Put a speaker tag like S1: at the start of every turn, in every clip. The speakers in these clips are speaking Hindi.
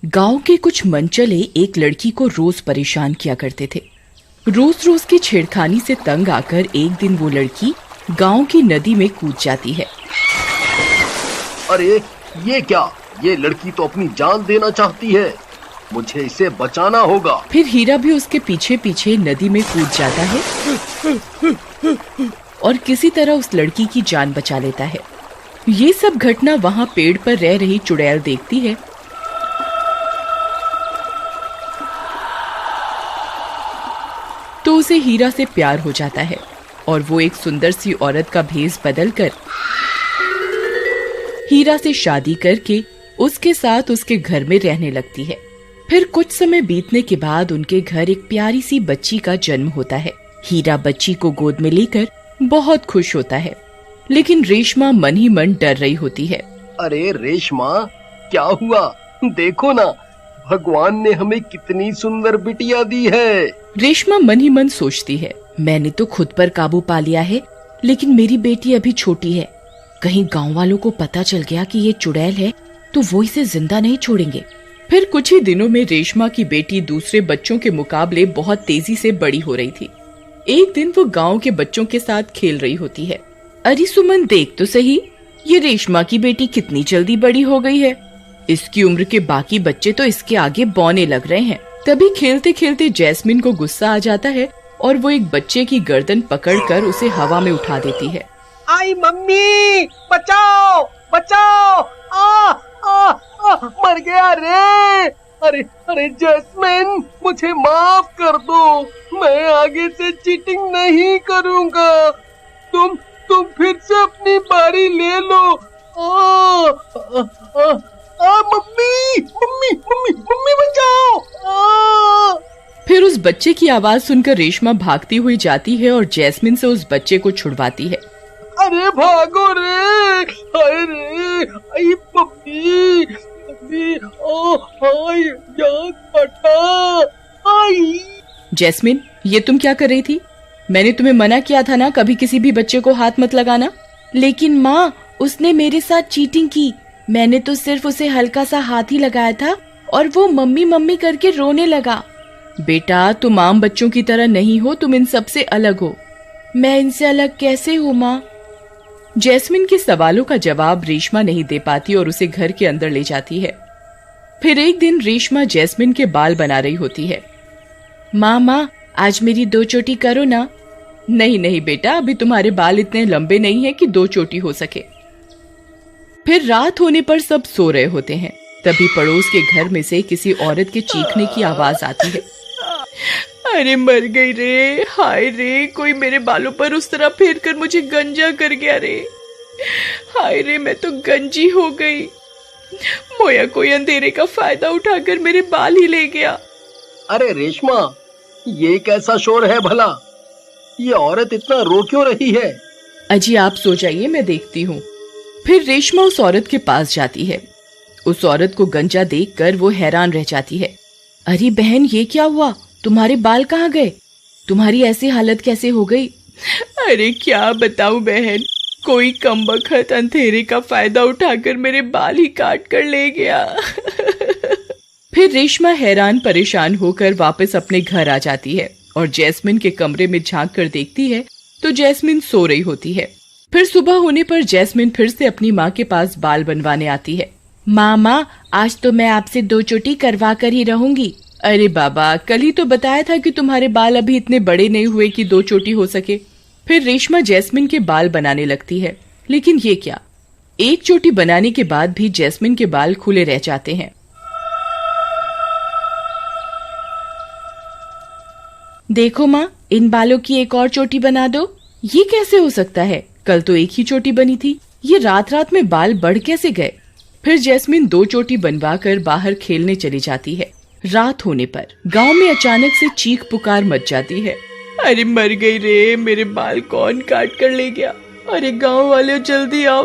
S1: गांव के कुछ मनचले एक लड़की को रोज परेशान किया करते थे। रोज रोज की छेड़खानी से तंग आकर एक दिन वो लड़की गांव की नदी में कूद जाती है।
S2: अरे ये क्या, ये लड़की तो अपनी जान देना चाहती है, मुझे इसे बचाना होगा।
S1: फिर हीरा भी उसके पीछे पीछे नदी में कूद जाता है और किसी तरह उस लड़की की जान बचा लेता है। ये सब घटना वहाँ पेड़ पर रह रही चुड़ैल देखती है। तो उसे हीरा से प्यार हो जाता है और वो एक सुंदर सी औरत का भेष बदलकर हीरा से शादी करके उसके साथ उसके घर में रहने लगती है। फिर कुछ समय बीतने के बाद उनके घर एक प्यारी सी बच्ची का जन्म होता है। हीरा बच्ची को गोद में लेकर बहुत खुश होता है, लेकिन रेशमा मन ही मन डर रही होती है।
S2: अरे रेशमा, क्या हुआ? देखो ना, भगवान ने हमें कितनी सुंदर बिटिया दी है।
S1: रेशमा मन ही मन सोचती है, मैंने तो खुद पर काबू पा लिया है, लेकिन मेरी बेटी अभी छोटी है। कहीं गांव वालों को पता चल गया कि ये चुड़ैल है तो वो इसे जिंदा नहीं छोड़ेंगे। फिर कुछ ही दिनों में रेशमा की बेटी दूसरे बच्चों के मुकाबले बहुत तेजी से बड़ी हो रही थी। एक दिन वो गांव के बच्चों के साथ खेल रही होती है। अरे सुमन, देख तो सही, ये रेशमा की बेटी कितनी जल्दी बड़ी हो गई है। इसकी उम्र के बाकी बच्चे तो इसके आगे बौने लग रहे हैं। तभी खेलते खेलते जैस्मिन को गुस्सा आ जाता है और वो एक बच्चे की गर्दन पकड़कर उसे हवा में उठा देती है।
S2: आई मम्मी, बचाओ बचाओ, आ आ आ, मर गया रे। अरे अरे जैस्मिन, मुझे माफ कर दो, मैं आगे से चीटिंग नहीं करूँगा। तुम फिर से अपनी बारी ले लो। मम्मी मम्मी मम्मी मम्मी बचाओ।
S1: फिर उस बच्चे की आवाज सुनकर रेशमा भागती हुई जाती है और जैस्मिन से उस बच्चे को छुड़वाती है।
S2: अरे भागो रे, हाय रे, आई मम्मी मम्मी, हाय याद फटा, आई।
S1: जैस्मिन, ये तुम क्या कर रही थी? मैंने तुम्हें मना किया था ना, कभी किसी भी बच्चे को हाथ मत लगाना। लेकिन माँ, उसने मेरे साथ चीटिंग की। मैंने तो सिर्फ उसे हल्का सा हाथ ही लगाया था और वो मम्मी मम्मी करके रोने लगा। बेटा, तुम आम बच्चों की तरह नहीं हो, तुम इन सबसे अलग हो। मैं इनसे अलग कैसे हूँ माँ? जैस्मिन के सवालों का जवाब रेशमा नहीं दे पाती और उसे घर के अंदर ले जाती है। फिर एक दिन रेशमा जैस्मिन के बाल बना रही होती है। माँ, आज मेरी 2 चोटी करो ना। नहीं नहीं बेटा, अभी तुम्हारे बाल इतने लंबे नहीं हैं कि 2 चोटी हो सके। फिर रात होने पर सब सो रहे होते हैं। तभी पड़ोस के घर में से किसी औरत के चीखने की आवाज आती है। अरे मर गई रे, हाय रे, कोई मेरे बालों पर उस तरह फेर कर मुझे गंजा कर गया रे। हाय रे, मैं तो गंजी हो गई। मोया कोई अंधेरे का फायदा उठाकर मेरे बाल ही ले गया।
S2: अरे रेशमा, ये कैसा शोर है भला? ये औरत इतना रो क्यों रही है?
S1: अजी आप सो जाइए, मैं देखती हूँ। फिर रेशमा उस औरत के पास जाती है। उस औरत को गंजा देखकर वो हैरान रह जाती है। अरे बहन, ये क्या हुआ? तुम्हारे बाल कहाँ गए? तुम्हारी ऐसी हालत कैसे हो गई? अरे क्या बताऊं बहन, कोई कमबख्त अंधेरे का फायदा उठाकर मेरे बाल ही काट कर ले गया। फिर रेशमा हैरान परेशान होकर वापस अपने घर आ जाती है और जैस्मिन के कमरे में झांक कर देखती है तो जैस्मिन सो रही होती है। फिर सुबह होने पर जैस्मिन फिर से अपनी माँ के पास बाल बनवाने आती है। माँ, आज तो मैं आपसे 2 चोटी करवा कर ही रहूंगी। अरे बाबा, कल ही तो बताया था कि तुम्हारे बाल अभी इतने बड़े नहीं हुए कि 2 चोटी हो सके। फिर रेशमा जैस्मिन के बाल बनाने लगती है, लेकिन ये क्या, 1 चोटी बनाने के बाद भी जैस्मिन के बाल खुले रह जाते हैं। देखो माँ, इन बालों की एक और चोटी बना दो। ये कैसे हो सकता है? कल तो 1 ही चोटी बनी थी, ये रात रात में बाल बढ़ कैसे गए? फिर जैस्मिन 2 चोटी बनवाकर बाहर खेलने चली जाती है। रात होने पर गांव में अचानक से चीख पुकार मच जाती है। अरे मर गई रे, मेरे बाल कौन काट कर ले गया? अरे गांव वाले जल्दी आओ,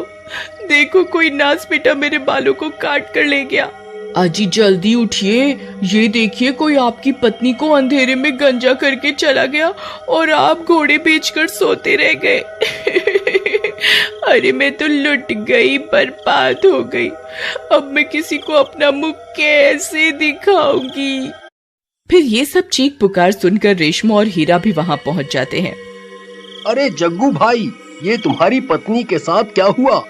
S1: देखो कोई नास बेटा मेरे बालों को काट कर ले गया। अजी जल्दी उठिए, ये देखिए कोई आपकी पत्नी को अंधेरे में गंजा करके चला गया और आप घोड़े बेचकर सोते रह गए। अरे मैं तो लुट गई, बर्बाद हो गई। अब मैं किसी को अपना मुंह कैसे दिखाऊंगी। फिर ये सब चीख पुकार सुनकर रेशमा और हीरा भी वहाँ पहुँच जाते हैं।
S2: अरे जग्गू भाई, ये तुम्हारी पत्नी के साथ क्या हुआ?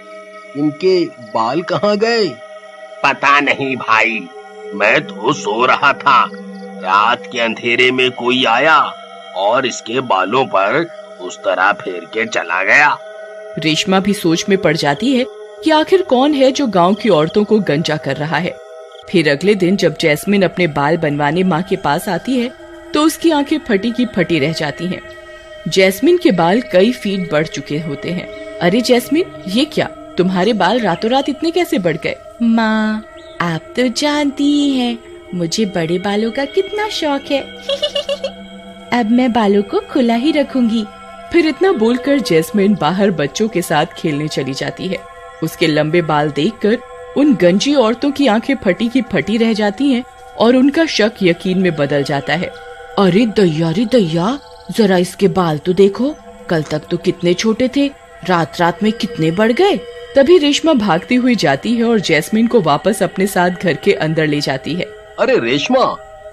S2: इनके बाल कहाँ गए?
S3: पता नहीं भाई, मैं तो सो रहा था। रात के अंधेरे में कोई आया और इसके बालों पर उस तरह फेर के चला गया।
S1: रेशमा भी सोच में पड़ जाती है कि आखिर कौन है जो गांव की औरतों को गंजा कर रहा है। फिर अगले दिन जब जैस्मिन अपने बाल बनवाने माँ के पास आती है तो उसकी आंखें फटी की फटी रह जाती हैं। जैस्मिन के बाल कई फीट बढ़ चुके होते हैं। अरे जैस्मिन, ये क्या, तुम्हारे बाल रातों रात इतने कैसे बढ़ गए? माँ, आप तो जानती ही हैं, मुझे बड़े बालों का कितना शौक है। अब मैं बालों को खुला ही रखूंगी। फिर इतना बोलकर जैस्मिन बाहर बच्चों के साथ खेलने चली जाती है। उसके लंबे बाल देखकर उन गंजी औरतों की आंखें फटी की फटी रह जाती हैं और उनका शक यकीन में बदल जाता है। अरे दैया रे दैया, जरा इसके बाल तो देखो, कल तक तो कितने छोटे थे, रात रात में कितने बढ़ गए। तभी रेशमा भागती हुई जाती है और जैस्मिन को वापस अपने साथ घर के अंदर ले जाती है।
S2: अरे रेशमा,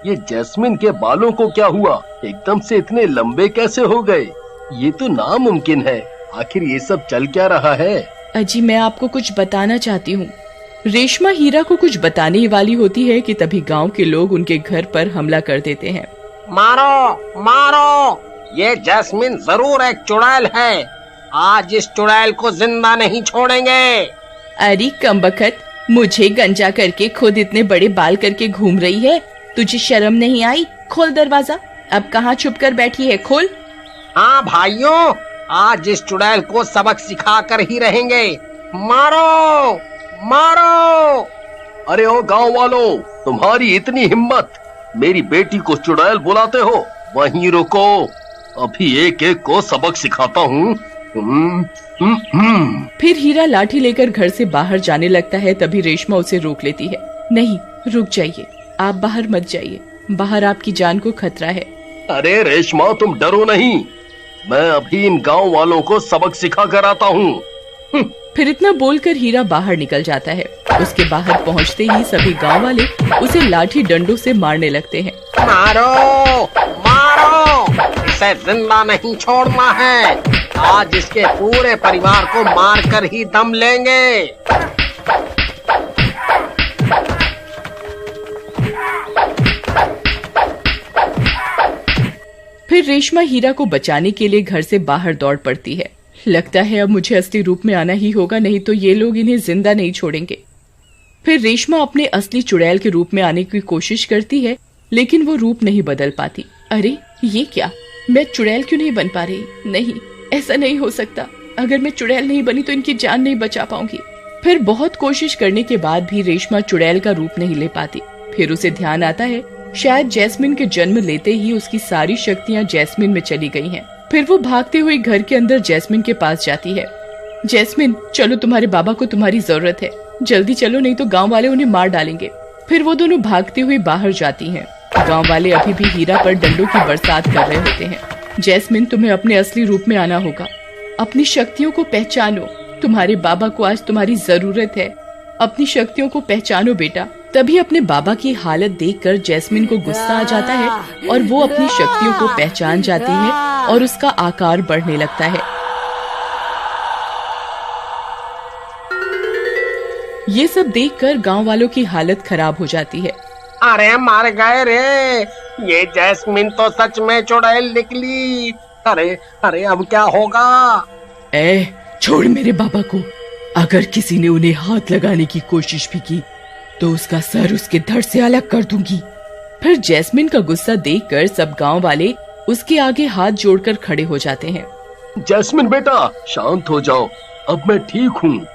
S2: ये जैस्मिन के बालों को क्या हुआ? एकदम से इतने लंबे कैसे हो गए? ये तो नामुमकिन है। आखिर ये सब चल क्या रहा है?
S1: अजी, मैं आपको कुछ बताना चाहती हूँ। रेशमा हीरा को कुछ बताने ही वाली होती है कि तभी गांव के लोग उनके घर पर हमला कर देते हैं।
S3: मारो मारो, ये जैस्मिन जरूर एक चुड़ैल है। आज इस चुड़ैल को जिंदा नहीं छोड़ेंगे।
S1: अरे कमबख्त, मुझे गंजा करके खुद इतने बड़े बाल करके घूम रही है, तुझे शर्म नहीं आई? खोल दरवाजा, अब कहाँ छुप कर बैठी है, खोल।
S3: हाँ भाइयों, आज इस चुड़ैल को सबक सिखा कर ही रहेंगे। मारो मारो।
S2: अरे ओ गांव वालों, तुम्हारी इतनी हिम्मत, मेरी बेटी को चुड़ैल बुलाते हो? वहीं रुको, अभी एक एक को सबक सिखाता हूँ।
S1: फिर हीरा लाठी लेकर घर से बाहर जाने लगता है। तभी रेशमा उसे रोक लेती है। नहीं, रुक जाइए, आप बाहर मत जाइए, बाहर आपकी जान को खतरा है।
S2: अरे रेशमा, तुम डरो नहीं, मैं अभी इन गांव वालों को सबक सिखा कर आता हूँ।
S1: फिर इतना बोलकर हीरा बाहर निकल जाता है। उसके बाहर पहुँचते ही सभी गांव वाले उसे लाठी डंडों से मारने लगते हैं।
S3: मारो मारो, इसे जिंदा नहीं छोड़ना है। आज इसके पूरे परिवार को मार कर ही दम लेंगे।
S1: फिर रेशमा हीरा को बचाने के लिए घर से बाहर दौड़ पड़ती है। लगता है अब मुझे असली रूप में आना ही होगा, नहीं तो ये लोग इन्हें जिंदा नहीं छोड़ेंगे। फिर रेशमा अपने असली चुड़ैल के रूप में आने की कोशिश करती है, लेकिन वो रूप नहीं बदल पाती। अरे ये क्या, मैं चुड़ैल क्यों नहीं बन पा रही? नहीं, ऐसा नहीं हो सकता। अगर मैं चुड़ैल नहीं बनी तो इनकी जान नहीं बचा पाऊंगी। फिर बहुत कोशिश करने के बाद भी रेशमा चुड़ैल का रूप नहीं ले पाती। फिर उसे ध्यान आता है शायद जैस्मिन के जन्म लेते ही उसकी सारी शक्तियाँ जैस्मिन में चली गई हैं। फिर वो भागते हुए घर के अंदर जैस्मिन के पास जाती है। जैस्मिन, चलो, तुम्हारे बाबा को तुम्हारी जरूरत है, जल्दी चलो, नहीं तो गाँव वाले उन्हें मार डालेंगे। फिर वो दोनों भागते हुए बाहर जाती हैं। गाँव वाले अभी भी हीरा पर डंडों की बरसात कर रहे होते हैं। जैस्मिन, तुम्हें अपने असली रूप में आना होगा, अपनी शक्तियों को पहचानो, तुम्हारे बाबा को आज तुम्हारी जरूरत है, अपनी शक्तियों को पहचानो बेटा। तभी अपने बाबा की हालत देखकर जैस्मिन को गुस्सा आ जाता है और वो अपनी शक्तियों को पहचान जाती है और उसका आकार बढ़ने लगता है। ये सब देखकर गांव वालों की हालत खराब हो जाती है।
S3: अरे मार गए रे, ये जैस्मिन तो सच में चुड़ैल निकली। अरे अरे, अब क्या होगा?
S1: छोड़ मेरे बाबा को, अगर किसी ने उन्हें हाथ लगाने की कोशिश भी की तो उसका सर उसके धड़ से अलग कर दूंगी। फिर जैस्मिन का गुस्सा देखकर सब गांव वाले उसके आगे हाथ जोड़कर खड़े हो जाते हैं।
S2: जैस्मिन बेटा, शांत हो जाओ, अब मैं ठीक हूँ।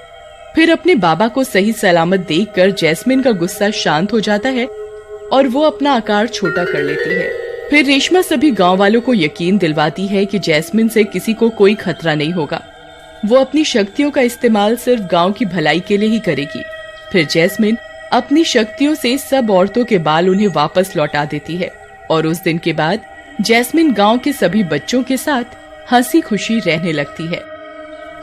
S1: फिर अपने बाबा को सही सलामत देखकर जैस्मिन का गुस्सा शांत हो जाता है और वो अपना आकार छोटा कर लेती है। फिर रेशमा सभी गांव वालों को यकीन दिलवाती है कि जैस्मिन से किसी को कोई खतरा नहीं होगा। वो अपनी शक्तियों का इस्तेमाल सिर्फ गांव की भलाई के लिए ही करेगी। फिर जैस्मिन अपनी शक्तियों से सब औरतों के बाल उन्हें वापस लौटा देती है और उस दिन के बाद जैस्मिन गांव के सभी बच्चों के साथ हंसी खुशी रहने लगती है।